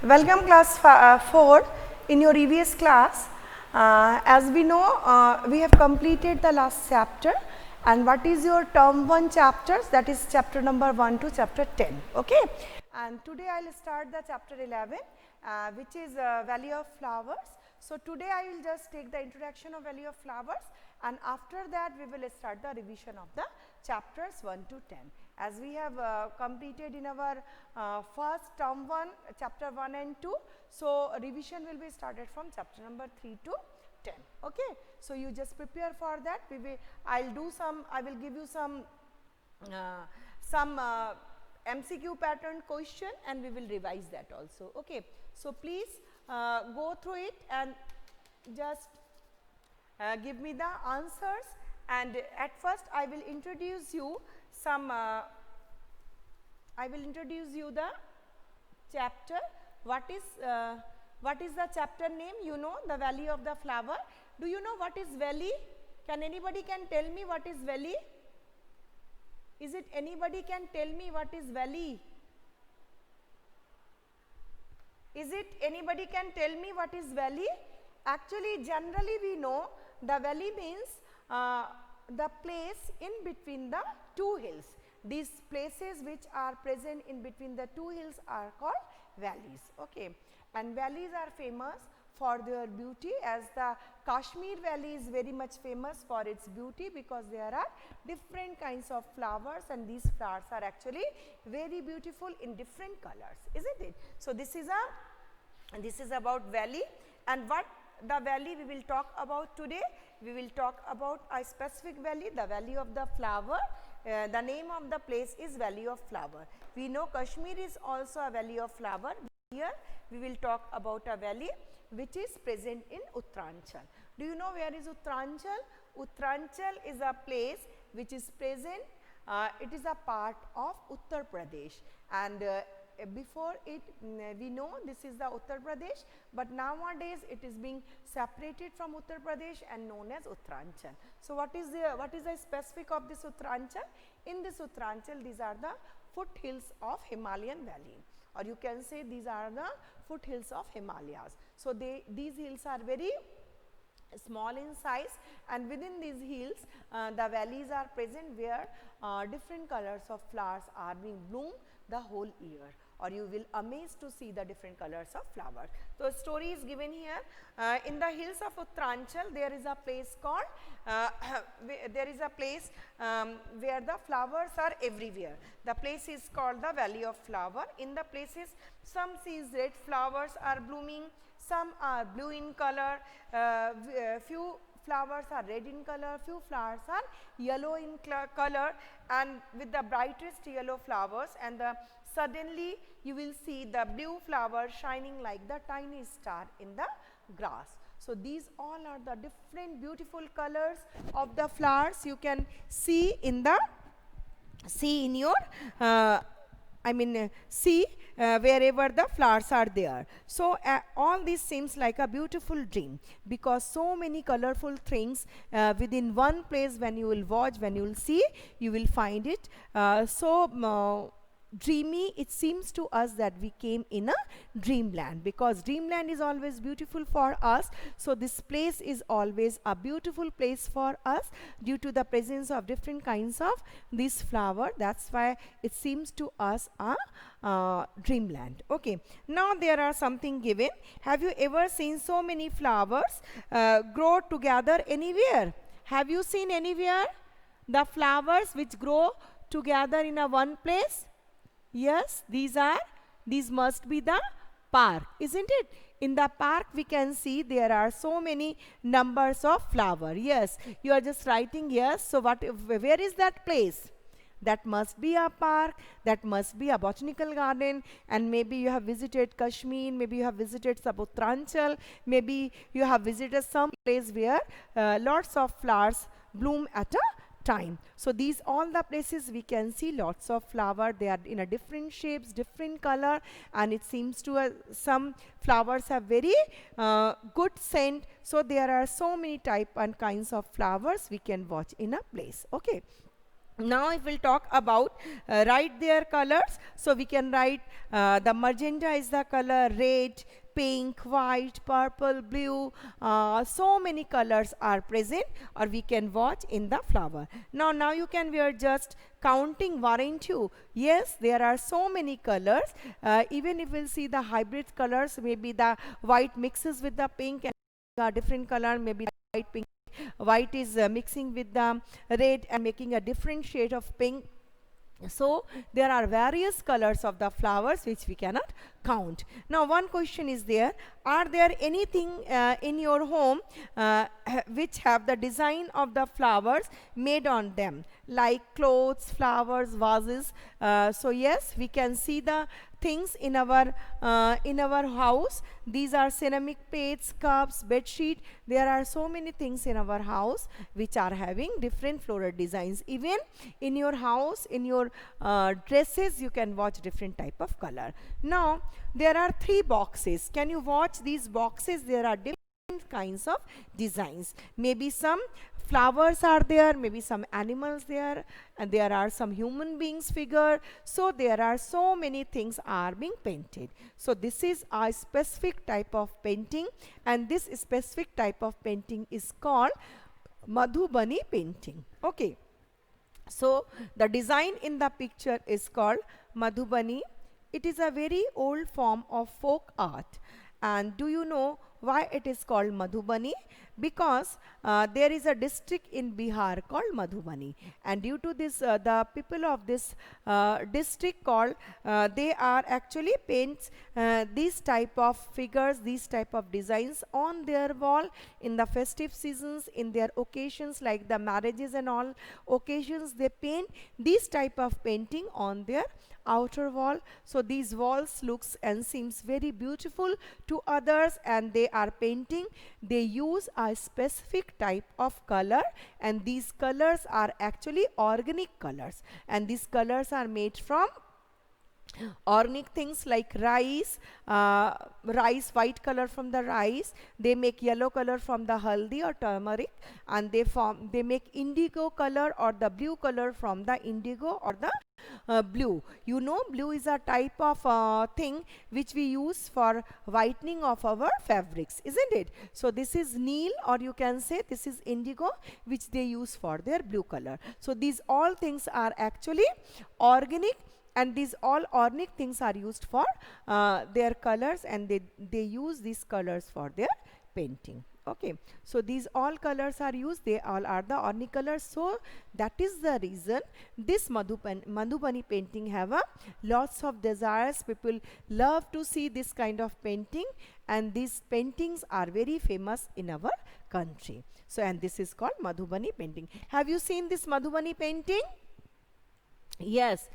Welcome class 4 in your EVS class. As we know, we have completed the last chapter, and what is your term 1 chapters, that is chapter number 1 to chapter 10. Okay? And today I will start the chapter 11 which is value of flowers. So, today I will just take the introduction of value of flowers, and after that we will start the revision of the chapters 1 to 10. As we have completed in our first term 1, chapter 1 and 2. So, revision will be started from chapter number 3 to 10. Okay. So, you just prepare for that. I will give you some MCQ pattern question, and we will revise that also. Okay. So, please go through it and just give me the answers, and at first I will introduce you the chapter. What is the chapter name? You know, the value of the flower. Do you know what is valley? Can anybody tell me what is valley? Is it anybody can tell me what is valley? Is it anybody can tell me what is valley? Actually, generally we know the valley means the place in between the two hills. These places which are present in between the two hills are called valleys. Okay. And valleys are famous for their beauty, as the Kashmir valley is very much famous for its beauty, because there are different kinds of flowers, and these flowers are actually very beautiful in different colors, isn't it? So, this is about valley, and what the valley we will talk about today. We will talk about a specific valley, the valley of the flower. The name of the place is valley of flower. We know Kashmir is also a valley of flower. Here we will talk about a valley which is present in Uttaranchal. Do you know where is Uttaranchal? Uttaranchal is a place which is present, it is a part of Uttar Pradesh, and before it we know this is the Uttar Pradesh, but nowadays it is being separated from Uttar Pradesh and known as Uttaranchal. So, what is the specific of this Uttaranchal? In this Uttaranchal, these are the foothills of Himalayan valley, or you can say these are the foothills of Himalayas. So, these hills are very small in size, and within these hills the valleys are present, where different colors of flowers are being bloomed the whole year, or you will amazed to see the different colors of flowers. So, story is given here. In the hills of Uttaranchal, there is a place called where the flowers are everywhere. The place is called the valley of flower. In the places, some sees red flowers are blooming, some are blue in color, few flowers are red in color, few flowers are yellow in color, and with the brightest yellow flowers, and suddenly you will see the blue flower shining like the tiny star in the grass. So, these all are the different beautiful colors of the flowers you can see in your wherever the flowers are there. So, all this seems like a beautiful dream, because so many colorful things within one place, when you will watch, when you will see, you will find it dreamy. It seems to us that we came in a dreamland, because dreamland is always beautiful for us. So, this place is always a beautiful place for us due to the presence of different kinds of this flower. That's why it seems to us a dreamland. Okay. Now, there are something given. Have you ever seen so many flowers grow together anywhere? Have you seen anywhere the flowers which grow together in a one place? Yes, these must be the park, isn't it? In the park we can see there are so many numbers of flower. Yes, you are just writing yes. So, where is that place? That must be a park, that must be a botanical garden, and maybe you have visited Kashmir, maybe you have visited Uttaranchal, maybe you have visited some place where lots of flowers bloom at a time. So, these all the places we can see lots of flower. They are in a different shapes, different color, and it seems to some flowers have very good scent. So, there are so many type and kinds of flowers we can watch in a place. Okay. Now if we'll talk about write their colors, so we can write the magenta is the color, red, pink, white, purple, blue, so many colors are present or we can watch in the flower. Now you can, we are just counting, weren't you? Yes, there are so many colors. Even if we'll see the hybrid colors, maybe the white mixes with the pink and a different color, maybe white pink. White is mixing with the red and making a different shade of pink. So there are various colors of the flowers which we cannot count. Now one question is there, are there anything in your home which have the design of the flowers made on them, like clothes, flowers, vases? So yes, we can see the things in our house. These are ceramic plates, cups, bed sheet. There are so many things in our house which are having different floral designs. Even in your house, in your dresses, you can watch different type of color. Now there are 3 boxes. Can you watch these boxes? There are different kinds of designs. Maybe some flowers are there, maybe some animals there, and there are some human beings figure. So there are so many things are being painted. So this is a specific type of painting, and this specific type of painting is called Madhubani painting. Okay, so the design in the picture is called Madhubani. It is a very old form of folk art. And do you know why it is called Madhubani? Because there is a district in Bihar called Madhubani, and due to this the people of this district called they are actually paints these type of figures, these type of designs on their wall in the festive seasons, in their occasions like the marriages and all occasions. They paint these type of painting on their outer wall. So these walls looks and seems very beautiful to others, and they are painting. They use a specific type of color, and these colors are actually organic colors, and these colors are made from organic things like rice, white color from the rice. They make yellow color from the haldi or turmeric, and they make indigo color or the blue color from the indigo or the blue. You know, blue is a type of thing which we use for whitening of our fabrics, isn't it? So this is Neil, or you can say this is indigo, which they use for their blue color. So these all things are actually organic, and these all organic things are used for their colors, and they use these colors for their painting. Okay, so these all colors are used, they all are the organic colors. So that is the reason this Madhubani painting have a lots of desires. People love to see this kind of painting, and these paintings are very famous in our country. So, and this is called Madhubani painting. Have you seen this Madhubani painting? Yes.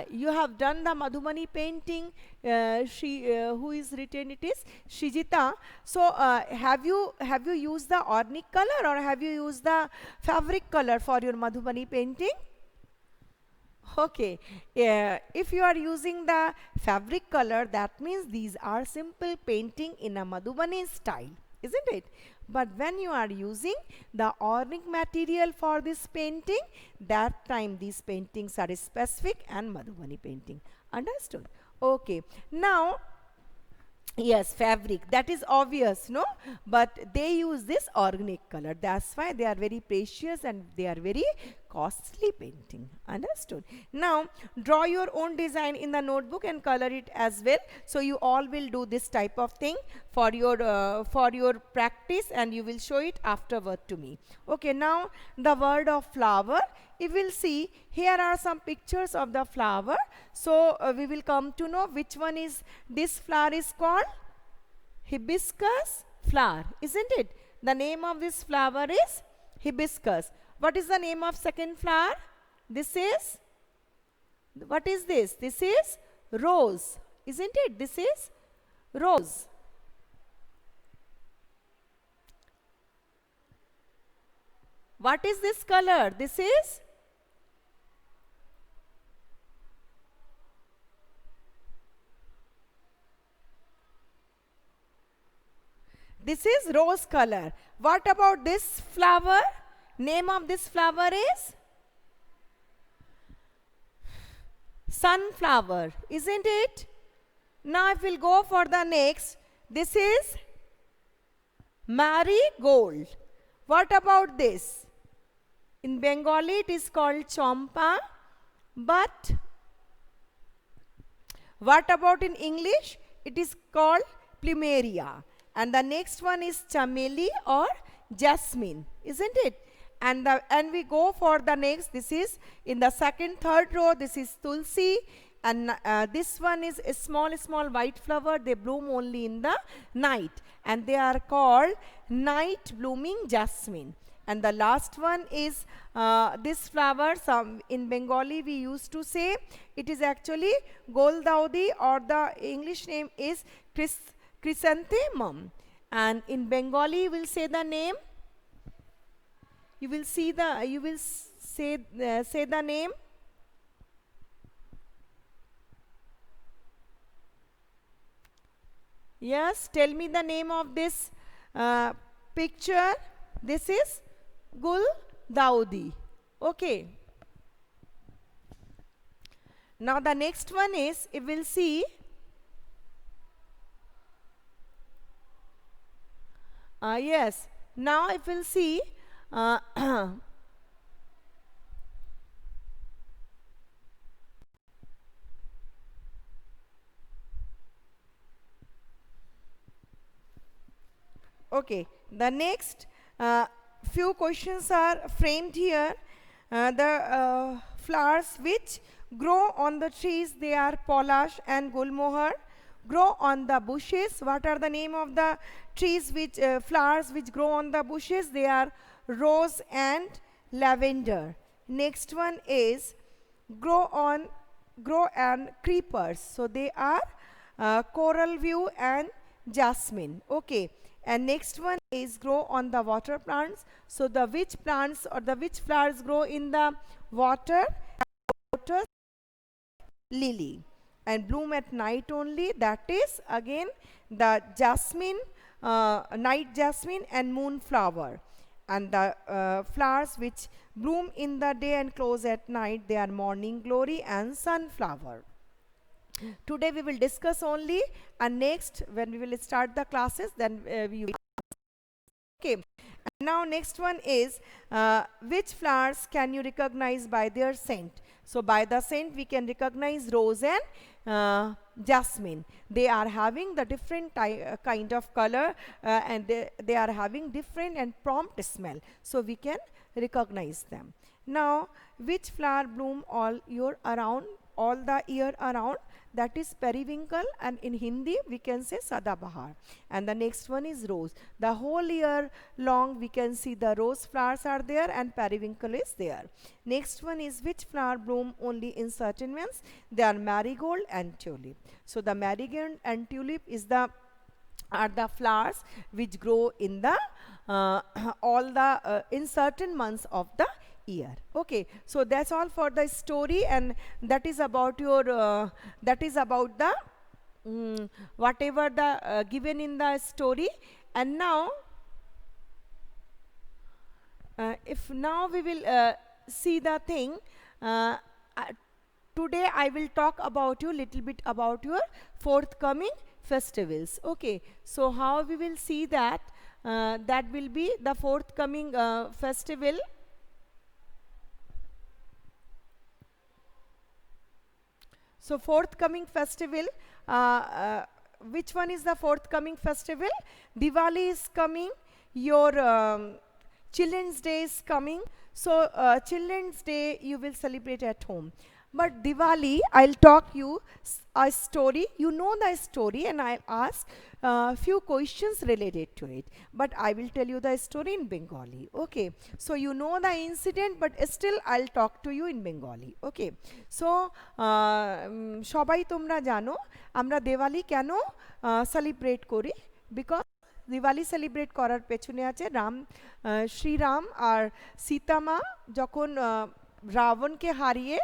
You have done the Madhubani painting. Who is written? It is Shijita. So have you used the organic color, or have you used the fabric color for your Madhubani painting? Okay, if you are using the fabric color, that means these are simple painting in a Madhubani style, isn't it? But when you are using the organic material for this painting, that time these paintings are specific and Madhubani painting. Understood? Okay. Now, yes, fabric, that is obvious, no? But they use this organic color. That's why they are very precious and they are very costly painting. Understood? Now, draw your own design in the notebook and color it as well. So you all will do this type of thing for your practice, and you will show it afterward to me. Okay, now the word of flower. You will see here are some pictures of the flower. So we will come to know which one is this flower is called hibiscus flower, isn't it? The name of this flower is hibiscus. What is the name of second flower? This is, what is this? This is rose, isn't it? This is rose. What is this color? This is rose color. What about this flower? Name of this flower is Sunflower, isn't it? Now if we'll go for the next, this is marigold. What about this? In Bengali it is called champa, but what about in English? It is called plumeria. And the next one is chameli or jasmine, isn't it? And we go for the next. This is in the second, third row. This is tulsi, and this one is a small white flower. They bloom only in the night, and they are called night blooming jasmine. And the last one is this flower. In Bengali we used to say it is actually goldaudi, or the English name is chrysanthemum. And in Bengali we'll say the name. You will say the name. Yes, tell me the name of this picture. This is Guldaudi. Okay. Now the next one is, if we'll see, yes. Now if we'll see, okay, the next few questions are framed here. The flowers which grow on the trees, they are palash and gulmohar. Grow on the bushes. What are the name of the trees which flowers which grow on the bushes? They are rose and lavender. Next one is grow and creepers. So they are coral view and jasmine. Okay. And next one is grow on the water plants. So the which plants or the which flowers grow in the water? Water lily, and bloom at night only. That is again the jasmine, night jasmine and moonflower. And the flowers which bloom in the day and close at night, they are morning glory and sunflower. Today we will discuss only, and next when we will start the classes, then we will. Okay. And now next one is which flowers can you recognize by their scent? So by the scent we can recognize rose and jasmine. They are having the different kind of color, and they are having different and prompt smell. So we can recognize them. Now which flower bloom all the year around? That is periwinkle, and in Hindi we can say sadabahar. And the next one is rose. The whole year long we can see the rose flowers are there and periwinkle is there. Next one is which flower bloom only in certain months? They are marigold and tulip. So the marigold and tulip are the flowers which grow in the in certain months of the year. Okay, so that's all for the story, and that is about your about the whatever the given in the story. And now if now we will see the thing, today I will talk about you little bit about your forthcoming festivals. Okay, so how we will see that? That will be the forthcoming festival. So forthcoming festival, which one is the forthcoming festival? Diwali is coming, your Children's Day is coming. So Children's Day you will celebrate at home. But Diwali, I'll talk you a story. You know the story, and I'll ask few questions related to it. But I will tell you the story in Bengali. Okay. So you know the incident, but still I'll talk to you in Bengali. Okay. So shobai tomra jano, amra Diwali keno celebrate kori, because Diwali celebrate করার পেছনে আছে শ্রীরাম আর সীতামা যখন রাবণকে হারিয়ে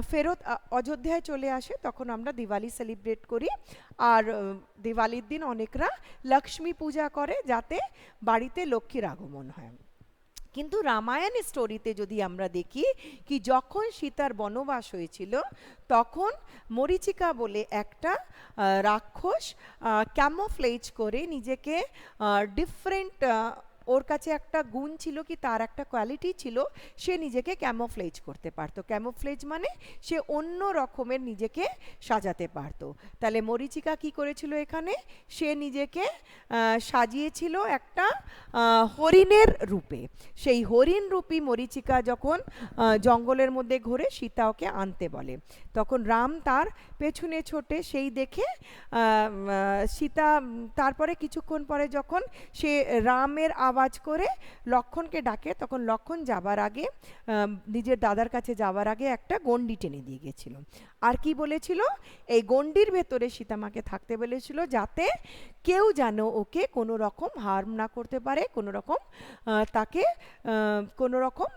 ফেরত অযোধ্যায় চলে আসে, তখন আমরা দিওয়ালি সেলিব্রেট করি। আর দিওয়ালির দিন অনেকরা লক্ষ্মী পূজা করে, যাতে বাড়িতে লক্ষ্মীর আগমন হয়। কিন্তু রামায়ণ স্টোরিতে যদি আমরা দেখি কি যখন সীতার বনবাস হয়েছিল তখন মরীচিকা বলে একটা রাক্ষস ক্যামোফ্লেজ করে নিজেকে ডিফারেন্ট, ওর কাছে একটা গুণ ছিল কি তার একটা কোয়ালিটি ছিল, সে নিজেকে ক্যামোফ্লেজ করতে পারতো। ক্যামোফ্লেজ মানে সে অন্য রকমের নিজেকে সাজাতে পারতো। তাহলে মরীচিকা কি করেছিল এখানে, সে নিজেকে সাজিয়েছিল একটা হরিণের রূপে। সেই হরিণ রূপী মরীচিকা যখন জঙ্গলের মধ্যে ঘুরে সীতা ওকে আনতে বলে, তখন রাম তার পেছনে ছোটে, সেই দেখে সীতা তারপরে কিছুক্ষণ পরে যখন সে রামের আওয়াজ করে লক্ষণকে ডাকে, তখন লক্ষণ যাবার আগে নিজের দাদার কাছে যাওয়ার আগে একটা গণ্ডি টেনে দিয়ে গেছিল। আর কি বলেছিল, এই গণ্ডির ভেতরে সীতামাকে থাকতে বলেছিল যাতে কেউ যেন ওকে কোনো রকম হার্ম না করতে পারে, কোনো রকম তাকে কোনো রকম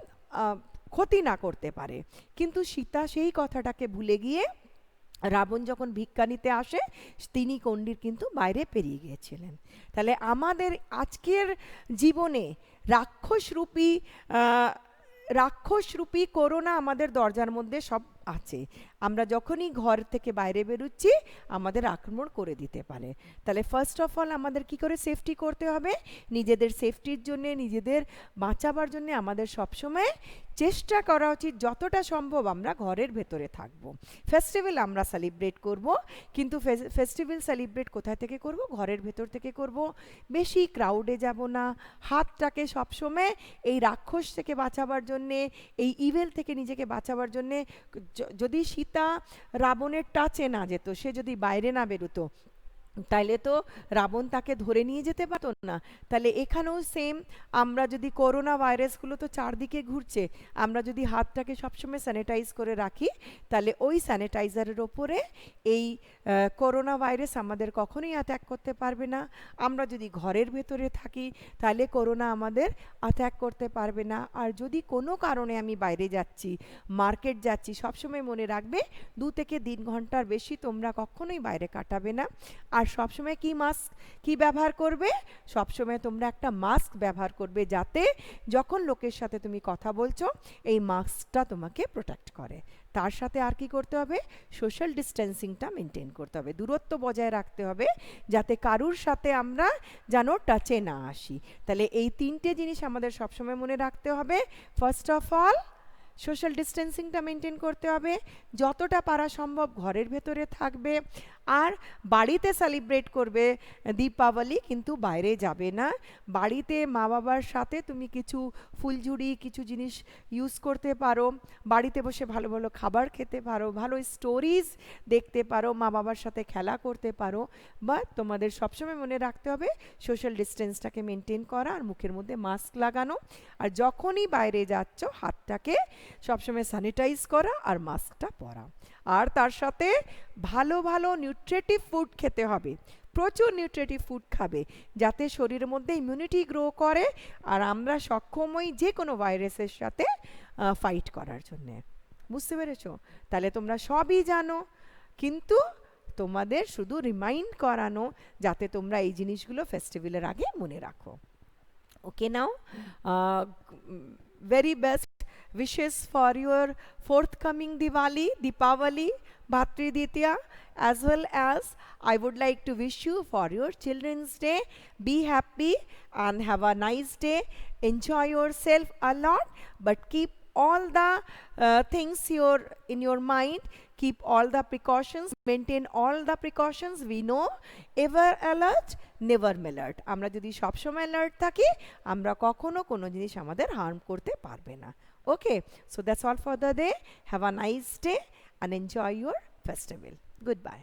ক্ষতি না করতে পারে। কিন্তু সীতা সেই কথাটাকে ভুলে গিয়ে রাবণ যখন ভিক্ষা নিতে আসে তিনি গণ্ডির কিন্তু বাইরে পেরিয়ে গিয়েছিলেন। তাহলে আমাদের আজকের জীবনে রাক্ষসরূপী করোনা আমাদের দরজার মধ্যে সব আছে। আমরা যখনই ঘর থেকে বাইরে বেরোচ্ছি আমাদের আক্রমণ করে দিতে পারে। তাহলে ফার্স্ট অফ অল আমাদের কি করে সেফটি করতে হবে, নিজেদের সেফটির জন্য, নিজেদের বাঁচাবার জন্য আমাদের সবসময় চেষ্টা করা উচিত যতটা সম্ভব আমরা ঘরের ভেতরে থাকবো। ফেস্টিভ্যাল আমরা সেলিব্রেট করব, কিন্তু ফেস্টিভ্যাল সেলিব্রেট কোথা থেকে করব, ঘরের ভেতর থেকে করব। বেশি ক্রাউডে যাব না। হাতটাকে সবসময় এই রাক্ষস থেকে বাঁচাবার জন্যে, এই ইভেল থেকে নিজেকে বাঁচাবার জন্যে, যদি সীতা রাবণের টাচে না যেত, সে যদি বাইরে না বেরোতো, তাইলে তো রাবণ তাকে ধরে নিয়ে যেতে পারতো না। তাহলে এখানেও সেম, আমরা যদি করোনা ভাইরাসগুলো তো চারদিকে ঘুরছে, আমরা যদি হাতটাকে সবসময় স্যানিটাইজ করে রাখি তাহলে ওই স্যানিটাইজারের ওপরে এই করোনা ভাইরাস আমাদের কখনোই অ্যাটাক করতে পারবে না। আমরা যদি ঘরের ভেতরে থাকি তাহলে করোনা আমাদের অ্যাটাক করতে পারবে না। আর যদি কোনো কারণে আমি বাইরে যাচ্ছি, মার্কেট যাচ্ছি, সবসময় মনে রাখবে 2 থেকে 3 ঘন্টার বেশি তোমরা কখনোই বাইরে কাটাবে না। আর সবসময় কি ব্যবহার করবে, সবসময় তোমরা একটা মাস্ক ব্যবহার করবে যাতে যখন লোকের সাথে তুমি কথা বলছো এই মাস্কটা তোমাকে প্রোটেক্ট করে। তার সাথে আর কি করতে হবে, সোশ্যাল ডিস্টেন্সিংটা মেনটেন করতে হবে, দূরত্ব বজায় রাখতে হবে যাতে কারুর সাথে আমরা যেন টাচে না আসি। তাহলে এই 3টে জিনিস আমাদের সবসময় মনে রাখতে হবে। ফার্স্ট অফ অল সোশ্যাল ডিস্টেন্সিংটা মেনটেন করতে হবে, যতটা পারা সম্ভব ঘরের ভেতরে থাকবে, আর বাড়িতে সেলিব্রেট করবে দীপাবলি, কিন্তু বাইরে যাবে না। বাড়িতে মা বাবার সাথে তুমি কিছু ফুলঝুরি, কিছু জিনিস ইউজ করতে পারো, বাড়িতে বসে ভালো ভালো খাবার খেতে পারো, ভালো স্টোরিজ দেখতে পারো, মা বাবার সাথে খেলা করতে পারো। বা তোমাদের সবসময় মনে রাখতে হবে সোশ্যাল ডিস্টেন্সটাকে মেনটেন করা, আর মুখের মধ্যে মাস্ক লাগানো, আর যখনই বাইরে যাচ্ছ হাতটাকে সবসময় স্যানিটাইজ করা আর মাস্কটা পরা। আর তার সাথে ভালো ভালো নিউট্রিটিভ ফুড খেতে হবে, প্রচুর নিউট্রিটিভ ফুড খাবে যাতে শরীরের মধ্যে ইমিউনিটি গ্রো করে আর আমরা সক্ষম হই যে কোনো ভাইরাসের সাথে ফাইট করার জন্যে। বুঝতে পেরেছো? তাহলে তোমরা সবই জানো, কিন্তু তোমাদের শুধু রিমাইন্ড করানো যাতে তোমরা এই জিনিসগুলো ফেস্টিভ্যালের আগে মনে রাখো। ওকে, নাও very best wishes for your forthcoming Deepavali, Bhatri Ditya, as well as I would like to wish you for your Children's Day. Be happy and have a nice day. Enjoy yourself a lot, but keep all the things in your mind. Keep all the precautions, maintain all the precautions. We know ever alert, never alert. আমরা যদি সবসময় alert থাকি আমরা কখনো কোনো জিনিস আমাদের harm করতে পারবে না। Okay, so that's all for the day. Have a nice day and enjoy your festival. Goodbye.